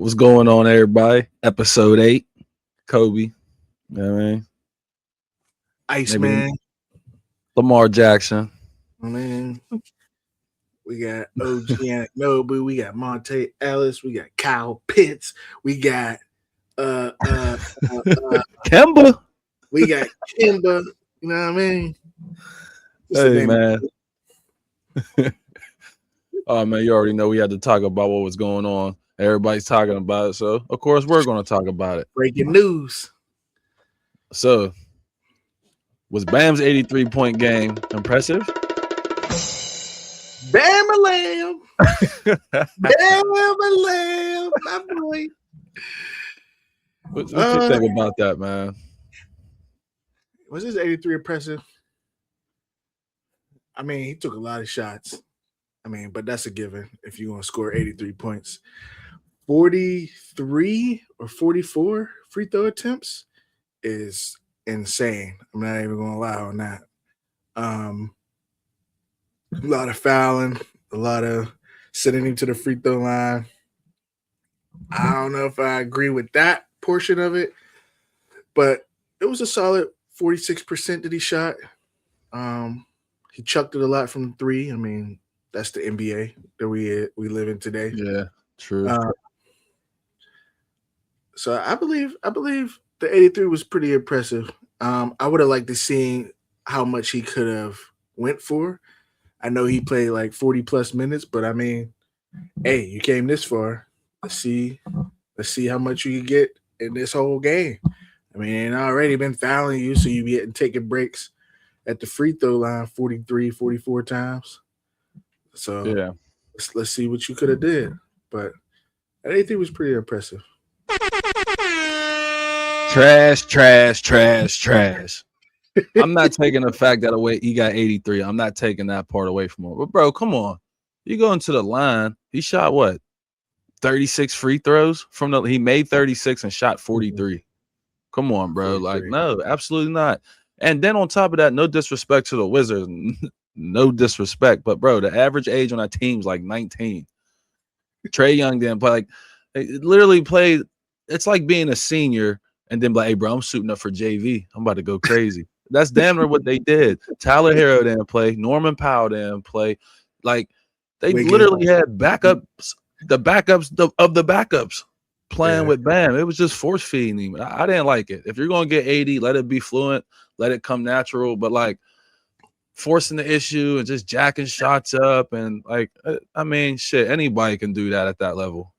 What's going on, everybody? Episode 8. Kobe. You know what I mean? Iceman. Lamar Jackson. Man. We got OG Ananobu. We got Monte Ellis. We got Kyle Pitts. We got Kemba. We got Kimba. You know what I mean? Hey, man. Oh, man, you already know we had to talk about what was going on. Everybody's talking about it, so of course we're going to talk about it. Breaking news. So, was Bam's 83-point game impressive? Bam a lamb. Bam a lamb. My boy. What you think about that, man? Was his 83 impressive? I mean, he took a lot of shots. I mean, but that's a given if you're going to score 83 points. 43 or 44 free throw attempts is insane. I'm not even going to lie on that. A lot of fouling, a lot of sending him to the free throw line. I don't know if I agree with that portion of it, but it was a solid 46% that he shot. He chucked it a lot from 3. I mean, that's the NBA that we live in today. Yeah, true. So I believe the 83 was pretty impressive. I would have liked to see how much he could have went for. I know he played like 40 plus minutes, but I mean, hey, you came this far. Let's see how much you can get in this whole game. I mean, already been fouling you, so you be taking breaks at the free throw line 43, 44 times. So yeah, let's see what you could have did. But that 83 was pretty impressive. Trash. I'm not taking the fact that away. He got 83. I'm not taking that part away from him. But bro, come on. You go into the line. He shot what? 36 free throws from the. He made 36 and shot 43. Come on, bro. 43. Like, no, absolutely not. And then on top of that, no disrespect to the Wizards. No disrespect, but bro, the average age on that team's like 19. Trae Young didn't play. Like, it literally played. It's like being a senior and then like, hey, bro, I'm suiting up for JV. I'm about to go crazy. That's damn near what they did. Tyler Hero didn't play. Norman Powell didn't play. Like, they literally had backups, the backups of the backups playing with Bam. It was just force feeding him. I didn't like it. If you're going to get 80, let it be fluent. Let it come natural. But, like, forcing the issue and just jacking shots up and, like, I mean, shit, anybody can do that at that level.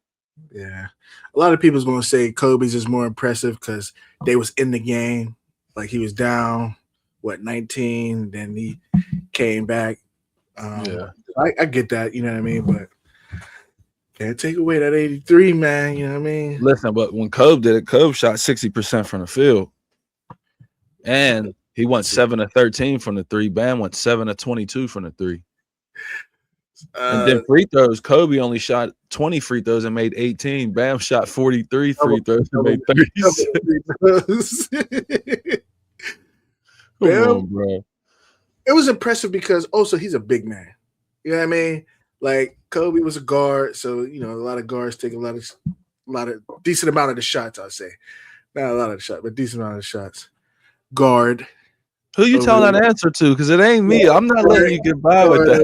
Yeah. A lot of people's going to say Kobe's is more impressive because they was in the game. Like, he was down, 19, then he came back. Yeah. I get that, you know what I mean? But can't take away that 83, man, you know what I mean? Listen, but when Kobe did it, Kobe shot 60% from the field. And he went 7 of 13 from the 3. Bam went 7 of 22 from the 3. And then free throws, Kobe only shot 20 free throws and made 18. Bam shot 43 free throws and made 36. Come on, bro. It was impressive because also he's a big man. You know what I mean? Like, Kobe was a guard, so you know a lot of guards take a lot of decent amount of the shots. I'll say, not a lot of the shots, but decent amount of the shots. Guard. Who you telling that answer to? Because it ain't me. I'm not letting you get by with that.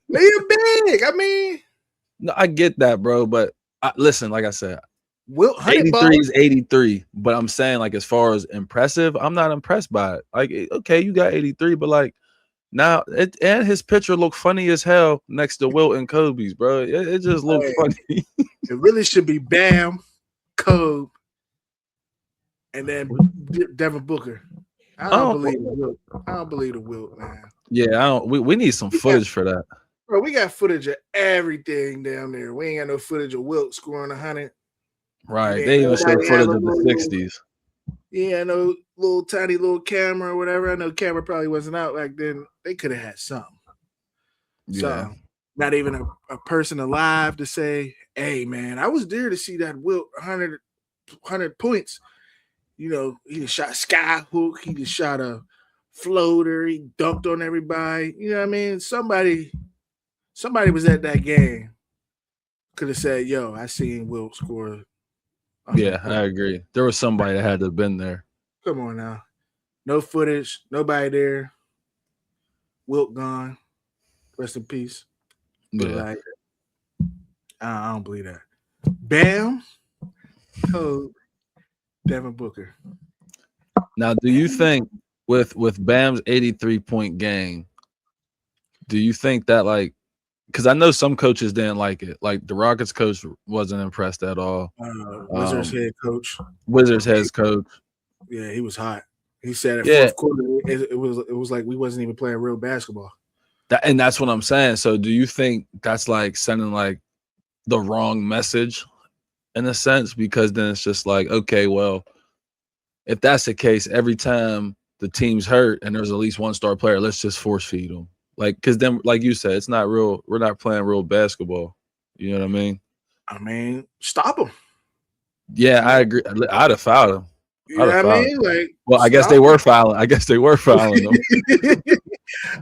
You're big. I mean, no, I get that, bro. But listen, like I said, 83 is 83. But I'm saying, like, as far as impressive, I'm not impressed by it. Like, okay, you got 83, but like now, and his picture looked funny as hell next to Wilt and Kobe's, bro. It just looked funny. It really should be Bam, Kobe, and then Devin Booker. I don't believe the Wilt, man. Yeah, I don't. We need some footage for that. Bro, we got footage of everything down there. We ain't got no footage of Wilt scoring 100. Right. They even showed footage of the 60s. Yeah, no little tiny little camera or whatever. I know camera probably wasn't out back then. They could have had something. Yeah. So, not even a person alive to say, hey, man, I was there to see that Wilt 100 points. You know, he just shot sky hook. He just shot a floater. He dunked on everybody. You know what I mean? Somebody was at that game could have said, "Yo, I seen Wilt score." Yeah, I agree. There was somebody that had to have been there. Come on now, no footage, nobody there. Wilt gone. Rest in peace. But Yeah. like, I don't believe that. Bam, Code, Devin Booker. Now, do you think with Bam's 83-point game, do you think that like because I know some coaches didn't like it. Like the Rockets coach wasn't impressed at all. Wizards head coach. Wizards head coach. Yeah, he was hot. He said at Yeah. fourth quarter it was like we wasn't even playing real basketball. And that's what I'm saying. So do you think that's like sending like the wrong message in a sense? Because then it's just like, okay, well, if that's the case, every time the team's hurt and there's at least one star player, let's just force feed them. Like, because then, like you said, it's not real. We're not playing real basketball. You know what I mean? Stop him. Yeah, I agree. I'd have fouled him. You know what I mean? Like, well, I guess they were fouling. them.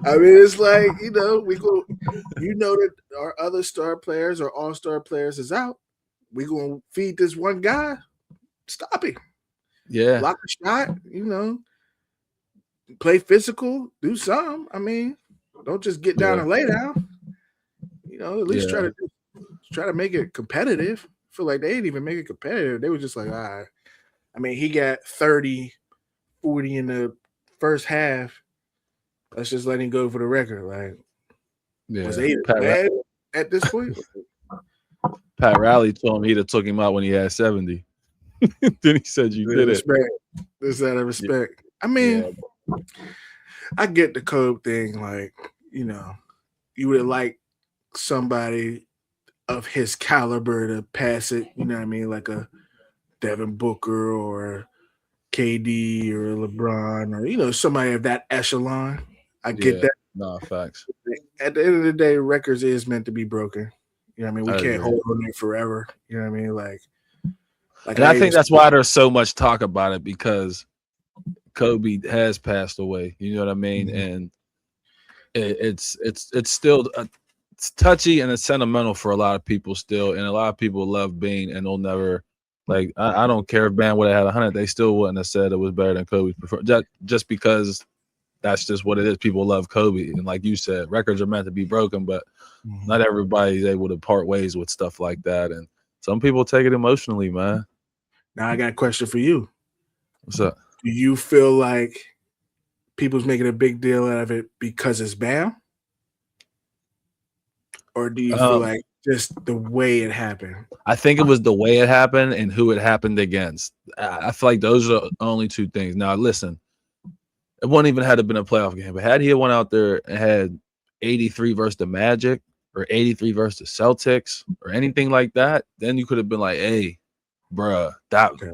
I mean, it's like, we go, that our other star players or all-star players is out. We gonna feed this one guy. Stop him. Yeah. Block a shot, play physical, do something. I mean, don't just get down and lay down. At least try to make it competitive. I feel like they didn't even make it competitive. They were just like, all right. I mean, he got 30, 40 in the first half. Let's just let him go for the record. Like, was they bad at this point? Pat Riley told him he'd have took him out when he had 70. Then he said you did respect. This out of respect. Yeah. I mean, I get the code thing. Like, you would like somebody of his caliber to pass it. You know what I mean? Like a Devin Booker or KD or LeBron or somebody of that echelon. I get that. No, facts. At the end of the day, records is meant to be broken. You know what I mean? We can't hold on it forever. You know what I mean? Like and I think that's why there's so much talk about it, because Kobe has passed away. You know what I mean? Mm-hmm. And it's still it's touchy and it's sentimental for a lot of people still, and a lot of people love Bean, and they'll never like. I don't care if Bam would have had 100, they still wouldn't have said it was better than Kobe's performance. Just because that's just what it is. People love Kobe, and like you said, records are meant to be broken, but not everybody's able to part ways with stuff like that, and some people take it emotionally, man. Now I got a question for you. What's up? Do you feel like people's making a big deal out of it because it's Bam? Or do you feel like just the way it happened? I think it was the way it happened and who it happened against. I feel like those are the only two things. Now, listen, it wouldn't even have been a playoff game, but had he went out there and had 83 versus the Magic or 83 versus the Celtics or anything like that, then you could have been like, hey, bruh, that. Okay.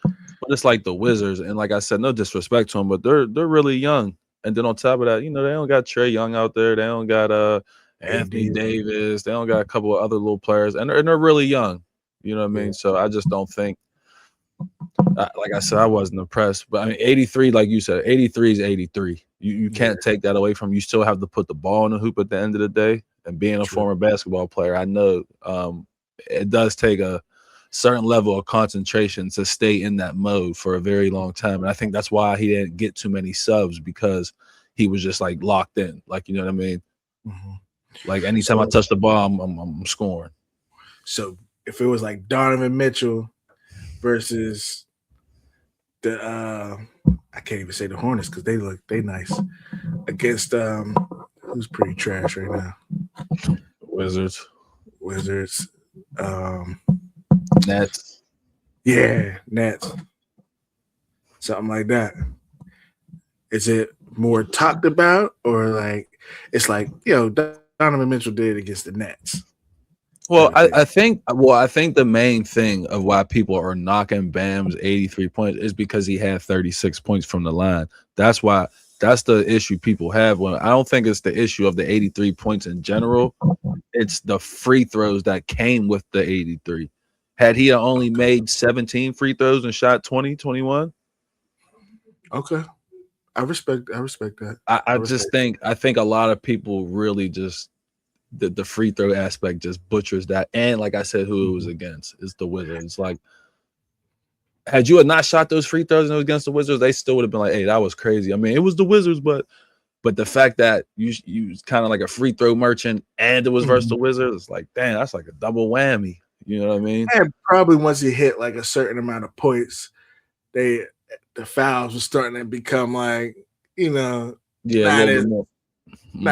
But it's like the Wizards, and like I said, no disrespect to them, but they're really young. And then on top of that, they don't got Trae Young out there. They don't got Anthony Davis. They don't got a couple of other little players, and they're really young. You know what I mean? So I just don't think. Like I said, I wasn't impressed. But I mean, 83, like you said, 83 is 83. You can't take that away from you. You still have to put the ball in the hoop at the end of the day. And being a former basketball player, I know it does take a certain level of concentration to stay in that mode for a very long time. And I think that's why he didn't get too many subs, because he was just like locked in. Like, you know what I mean? Mm-hmm. Like anytime I touch the ball, I'm scoring. So if it was like Donovan Mitchell versus the I can't even say the Hornets because they nice against who's pretty trash right now? Wizards. Nets. Yeah, Nets. Something like that. Is it more talked about, or like it's like, Donovan Mitchell did against the Nets? Well, I think the main thing of why people are knocking Bam's 83 points is because he had 36 points from the line. That's the issue people have. When I don't think it's the issue of the 83 points in general. It's the free throws that came with the 83. Had he only made 17 free throws and shot 20, 21? Okay. I respect that. I think a lot of people really just the free throw aspect just butchers that. And like I said, who it was against is the Wizards. Like, had you had not shot those free throws and it was against the Wizards, they still would have been like, hey, that was crazy. I mean, it was the Wizards, but the fact that you was kind of like a free throw merchant and it was versus the Wizards, it's like, damn, that's like a double whammy. You know what I mean? And probably once you hit like a certain amount of points, the fouls were starting to become like, not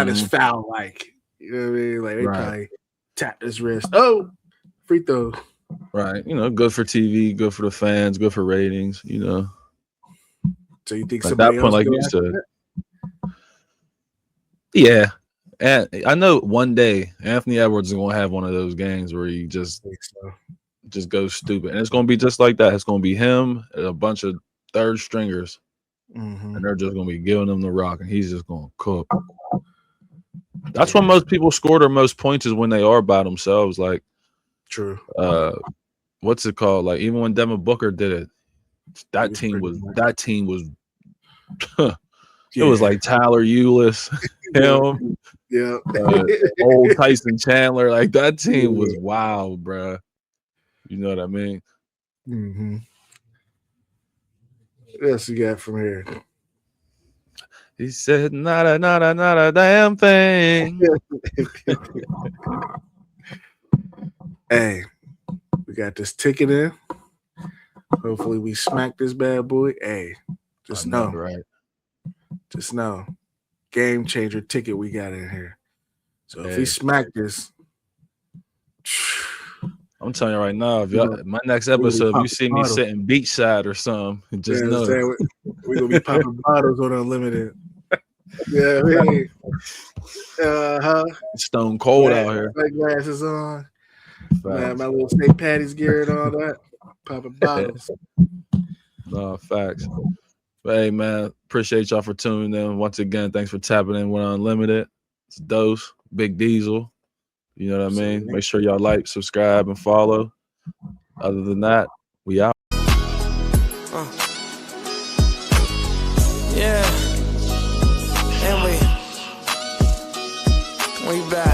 as foul like. You know what I mean? Like they probably tapped his wrist. Oh, free throw. Right. Good for TV, good for the fans, good for ratings, So you think at somebody that point, else like you said. Yeah. And I know one day Anthony Edwards is gonna have one of those games where he just goes stupid. And it's gonna be just like that. It's gonna be him and a bunch of third stringers. And they're just gonna be giving him the rock and he's just gonna cook. That's when most people score their most points is when they are by themselves. Like, true. What's it called? Like, even when Devin Booker did it, that team was it was like Tyler Ulis, him, old Tyson Chandler. Like, that team was wild, bro. You know what I mean? What else you got from here? He said, not a damn thing. Hey, we got this ticket in. Hopefully we smack this bad boy. Hey, just know. Right. Just know. Game changer ticket we got in here. So if we smack this, I'm telling you right now, if y'all, my next episode, if you see me sitting beachside or something, just know. We're going to be popping bottles on Unlimited. Yeah, Stone cold out here. My glasses on. My little St. Patty's gear and all that. Popping bottles. No, facts. But hey, man, appreciate y'all for tuning in. Once again, thanks for tapping in with Unlimited. It's Dose, Big Diesel. You know what I mean? Make sure y'all like, subscribe, and follow. Other than that, we out. Yeah. And we back.